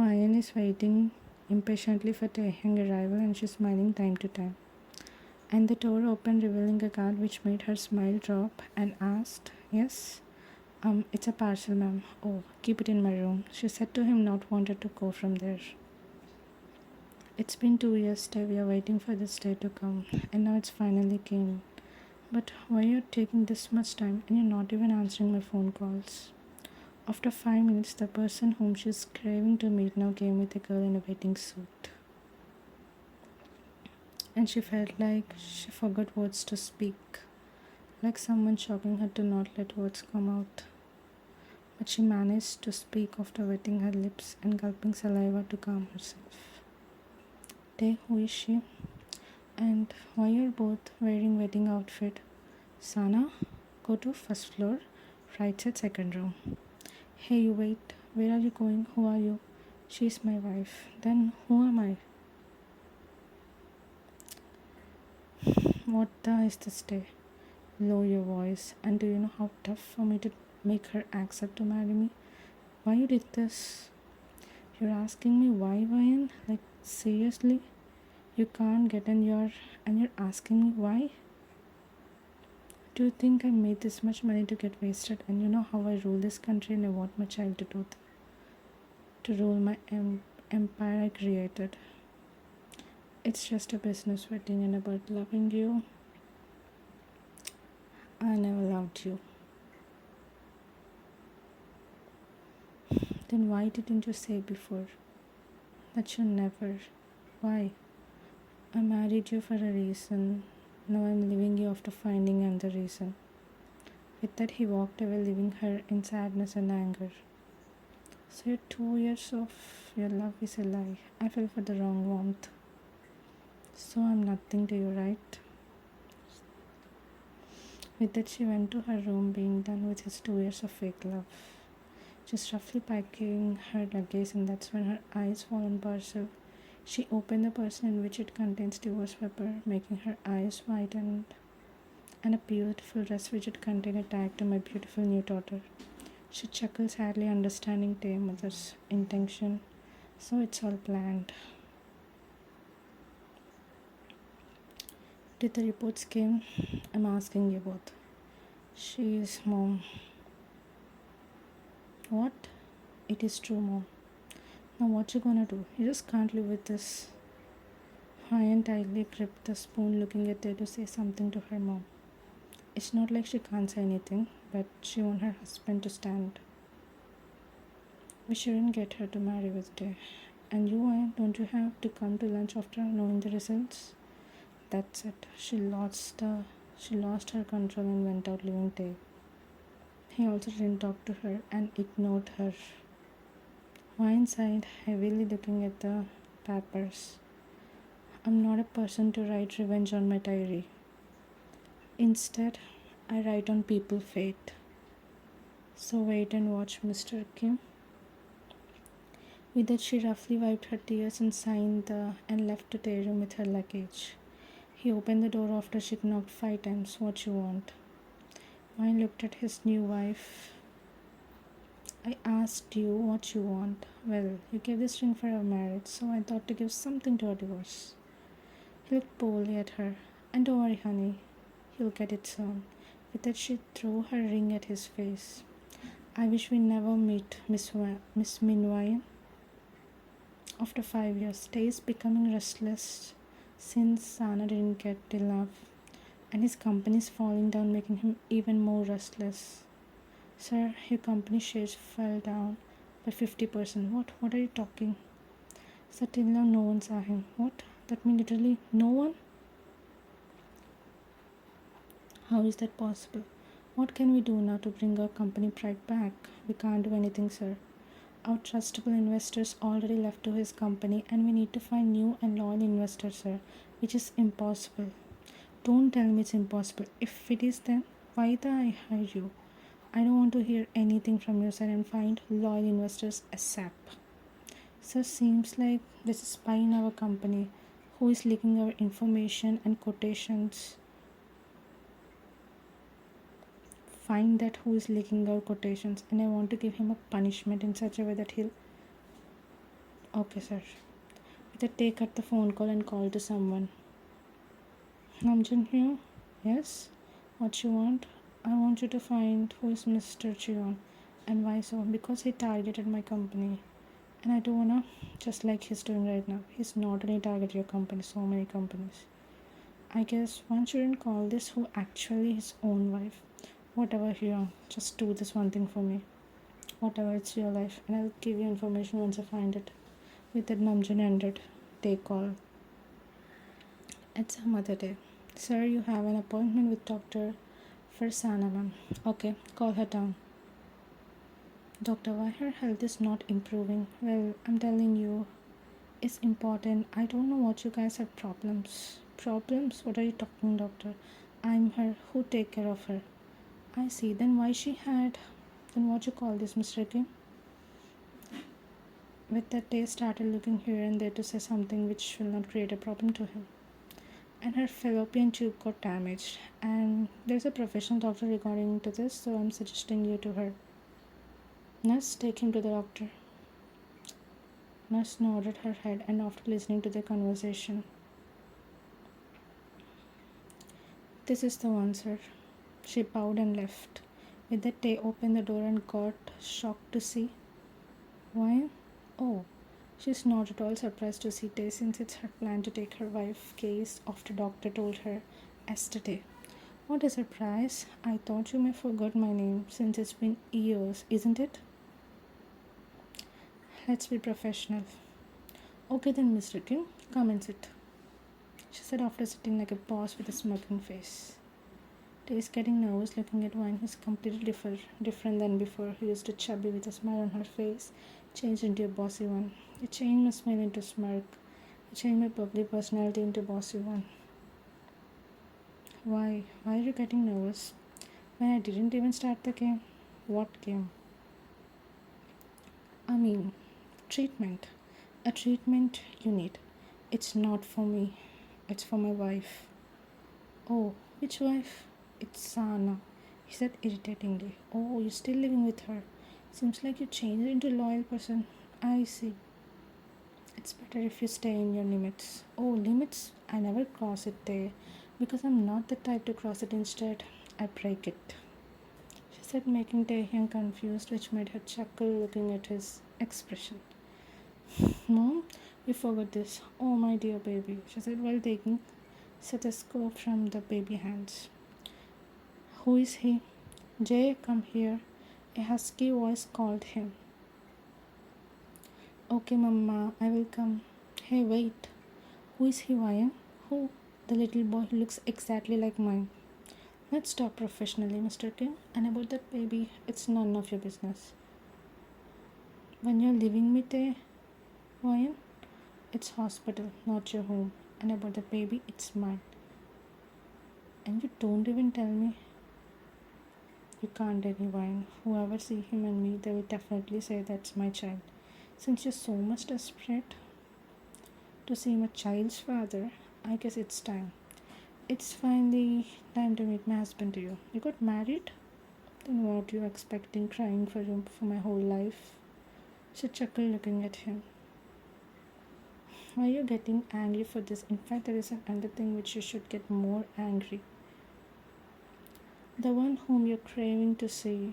Ryan is waiting impatiently for Taehyung arrival and she's smiling time to time. And the door opened, revealing a card which made her smile drop and asked, "Yes? It's a parcel, ma'am. Oh, keep it in my room," she said to him, not wanted to go from there. It's been 2 years, Tay. We are waiting for this day to come, and now it's finally came. But why are you taking this much time and you're not even answering my phone calls? After 5 minutes, the person whom she's craving to meet now came with a girl in a waiting suit. And she felt like she forgot words to speak, like someone shocking her to not let words come out. But she managed to speak after wetting her lips and gulping saliva to calm herself. Tay, who is she? And why are both wearing wedding outfit? Sana, go to first floor, right side second room. Hey, you wait. Where are you going? Who are you? She's my wife. Then who am I? What the is this day? Lower your voice. And do you know how tough for me to make her accept to marry me? Why you did this? You're asking me why, Ryan? Like seriously? You can't get in and you're asking me why? Do you think I made this much money to get wasted? And you know how I rule this country and I want my child to rule my empire I created. It's just a business wedding and about loving you. I never loved you. Then why didn't you say before that you never? Why? I married you for a reason. Now I'm leaving you after finding another reason. With that, he walked away, leaving her in sadness and anger. So your 2 years of your love is a lie. I fell for the wrong warmth. So I'm nothing to you, right? With that, she went to her room, being done with his 2 years of fake love. Just roughly packing her luggage, and that's when her eyes fall on parcel. She opened the parcel in which it contains divorce paper, making her eyes widen, and a beautiful dress which it contained a tag to my beautiful new daughter. She chuckled sadly, understanding Tay mother's intention. So it's all planned. Did the reports came? I'm asking you both. She is mom. What? It is true, mom. Now what you gonna do? You just can't live with this. Ryan tightly gripped the spoon, looking at her to say something to her mom. It's not like she can't say anything, but she wants her husband to stand. We shouldn't get her to marry with Tay. And you, Ryan, don't you have to come to lunch after knowing the results? That's it. She lost her control and went out, leaving Tay. He also didn't talk to her and ignored her. Ryan sighed heavily, looking at the papers. I'm not a person to write revenge on my diary. Instead, I write on people's fate. So wait and watch, Mr. Kim. With that, she roughly wiped her tears and signed and left to Taehyung with her luggage. He opened the door after she knocked 5 times. What you want? Ryan looked at his new wife. I asked you what you want. Well, you gave this ring for our marriage, so I thought to give something to our divorce. He looked boldly at her. And don't worry, honey. You'll get it soon. With that, she threw her ring at his face. I wish we never meet, Miss Min Ryan. After 5 years, Tay is becoming restless since Sana didn't get the love, and his company is falling down, making him even more restless. Sir, your company shares fell down by 50%. What are you talking? Sir, till now no one saw him. What? That means literally no one? How is that possible? What can we do now to bring our company pride back? We can't do anything, sir. Our trustable investors already left to his company, and we need to find new and loyal investors, sir, which is impossible. Don't tell me it's impossible. If it is, then why did I hire you? I don't want to hear anything from your side and find loyal investors ASAP. So seems like there's a spy in our company who is leaking our information and quotations. Find that who is leaking our quotations, and I want to give him a punishment in such a way that he'll Okay, sir. With a take cut the phone call and call to someone. Namjoon here? Yes? What you want? I want you to find who is Mr. Cheon. And why so? Because he targeted my company. And I don't wanna, just like he's doing right now. He's not only target your company, so many companies. I guess one shouldn't call this who actually his own wife. Whatever here, just do this one thing for me. Whatever, it's your life, and I'll give you information once I find it. With that, Namjoon ended. Take call. It's some other day. Sir, you have an appointment with Dr. Farsana, ma'am. Okay, call her down. Doctor, why her health is not improving? Well, I'm telling you, it's important. I don't know what you guys have problems. Problems? What are you talking, doctor? I'm her. Who take care of her? I see. Then why she had? Then what you call this, Mr. Kim? With that, they started looking here and there to say something which will not create a problem to him. And her fallopian tube got damaged. And there's a professional doctor regarding to this, so I'm suggesting you to her. Nurse, take him to the doctor. Nurse nodded her head, and after listening to their conversation, this is the one, sir. She bowed and left. With that, they opened the door and got shocked to see wine. Oh, she's not at all surprised to see Tay since it's her plan to take her wife case after doctor told her yesterday. What a surprise. I thought you may forgot my name since it's been years, isn't it? Let's be professional. Okay then, Mr. Kim, come and sit, she said after sitting like a boss with a smirking face. Tay is getting nervous looking at Wine. He's completely different than before. He used to chubby with a smile on her face, changed into a bossy one. You changed my smile into smirk. You changed my bubbly personality into bossy one. Why? Why are you getting nervous? When I didn't even start the game? What game? I mean, treatment. A treatment you need. It's not for me. It's for my wife. Oh, which wife? It's Sana, he said irritatingly. Oh, you're still living with her. Seems like you changed into a loyal person. I see. It's better if you stay in your limits. Oh, limits? I never cross it there because I'm not the type to cross it. Instead, I break it, she said, making Taehyung confused, which made her chuckle looking at his expression. Mom, you forgot this. Oh, my dear baby, she said while taking stethoscope from the baby hands. Who is he? Jay, come here. A husky voice called him. Okay, Mama, I will come. Hey, wait. Who is he, Ryan? Who? The little boy who looks exactly like mine. Let's talk professionally, Mr. King. And about that baby, it's none of your business. When you're living with a Ryan, it's hospital, not your home. And about the baby, it's mine. And you don't even tell me. You can't anyone. Whoever see him and me, they will definitely say that's my child. Since you're so much desperate to see my child's father, I guess it's time. It's finally time to meet my husband to you. You got married? Then what you expecting crying for him for my whole life? She chuckled looking at him. Why are you getting angry for this? In fact, there is another thing which you should get more angry. The one whom you're craving to see.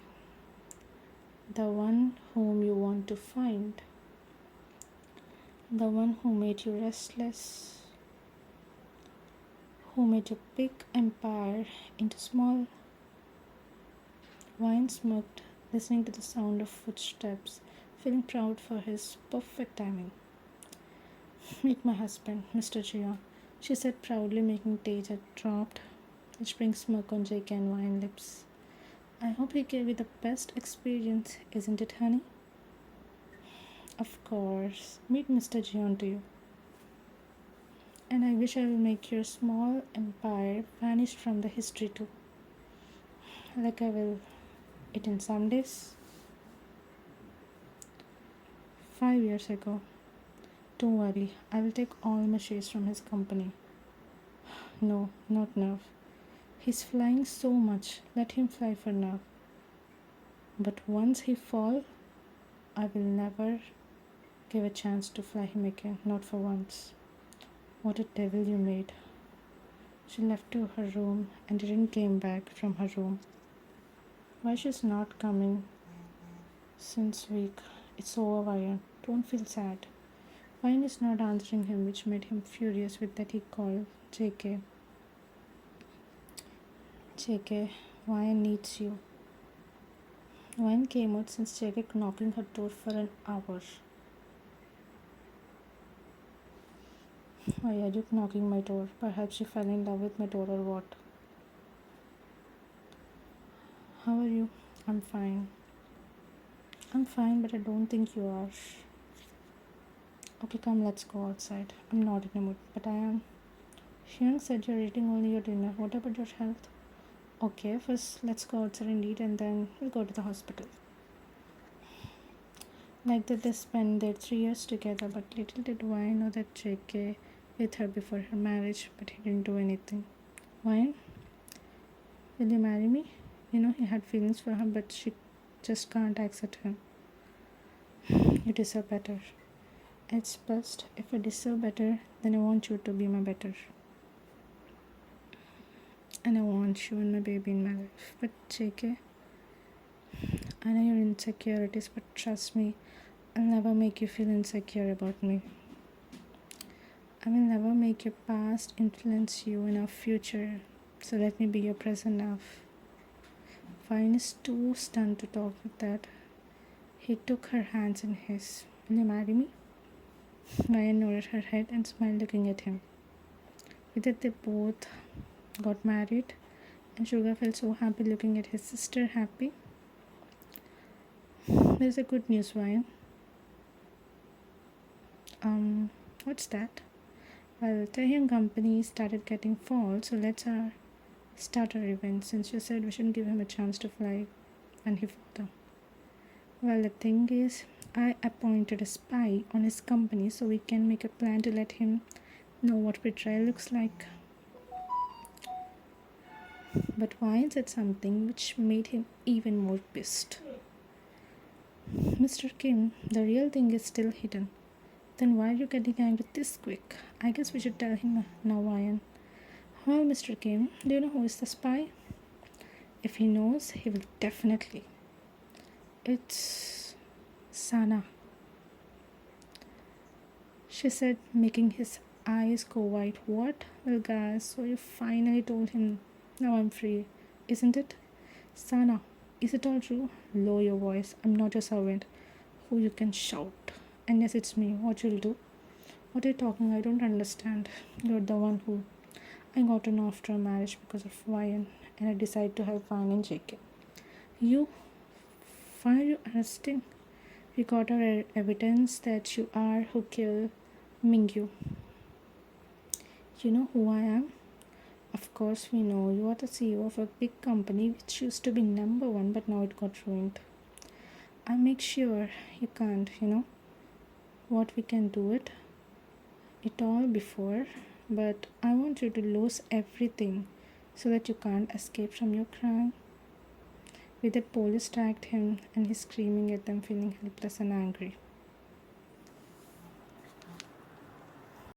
The one whom you want to find. The one who made you restless. Who made your big empire into small. Wine smirked, listening to the sound of footsteps, feeling proud for his perfect timing. Meet my husband, Mr. Jia, she said proudly, making Teja dropped, which brings smirk on Jake and Wine lips. I hope he gave you the best experience, isn't it, honey? Of course. Meet Mr. Jion to you. And I wish I will make your small empire vanish from the history too. Like I will it in some days. 5 years ago. Don't worry, I will take all my shares from his company. No, not now. He's flying so much. Let him fly for now. But once he fall, I will never Give a chance to fly him again, not for once. What a devil you made. She left to her room and didn't came back from her room. Why she's not coming since week? It's over, Ryan. Don't feel sad. Ryan is not answering him, which made him furious with that he called JK. JK, Ryan needs you. Ryan came out since JK knocking her door for an hour. Why are you knocking my door? Perhaps she fell in love with my door or what? How are you? I'm fine. I'm fine, but I don't think you are. Okay, come, let's go outside. I'm not in a mood, but I am. Hyung said you're eating only your dinner. What about your health? Okay, first let's go outside and eat, and then we'll go to the hospital. Like that, they spent their 3 years together, but little did Wine know that JK with her before her marriage, but he didn't do anything. Wine, will you marry me? You know, he had feelings for her, but she just can't accept him. You deserve better. It's best. If I deserve better, then I want you to be my better. And I want you and my baby in my life. But JK, I know your insecurities, but trust me, I'll never make you feel insecure about me. I will never make your past influence you in our future. So let me be your present now. Vine is too stunned to talk with that. He took her hands in his. Will you marry me? Ryan nodded her head and smiled, looking at him. With it, they both got married, and Sugar felt so happy looking at his sister happy. There's a good news, Ryan. What's that? Well, Taehyung company started getting fall, so let's start our event, since you said we shouldn't give him a chance to fly and he flew. Well, the thing is, I appointed a spy on his company so we can make a plan to let him know what betrayal looks like. But Ryan said something which made him even more pissed. Mr. Kim, the real thing is still hidden. Then why are you getting angry this quick? I guess we should tell him now, Ryan. Well, Mr. Kim, do you know who is the spy? If he knows, he will definitely. It's Sana, she said, making his eyes go wide. What? Well, guys, so you finally told him. Now I'm free, isn't it? Sana, is it all true? Lower your voice. I'm not your servant who you can shout. And yes, it's me. What you'll do? What are you talking? I don't understand. You're the one who I got to know after a marriage because of Ryan, and I decided to help Ryan and JK. You? Why are you arresting? We got our evidence that you are who killed Mingyu. You know who I am? Of course we know. You are the CEO of a big company which used to be number one, but now it got ruined. I make sure you can't, what we can do it all before, but I want you to lose everything so that you can't escape from your crime. With that, police tracked him and he's screaming at them, feeling helpless and angry.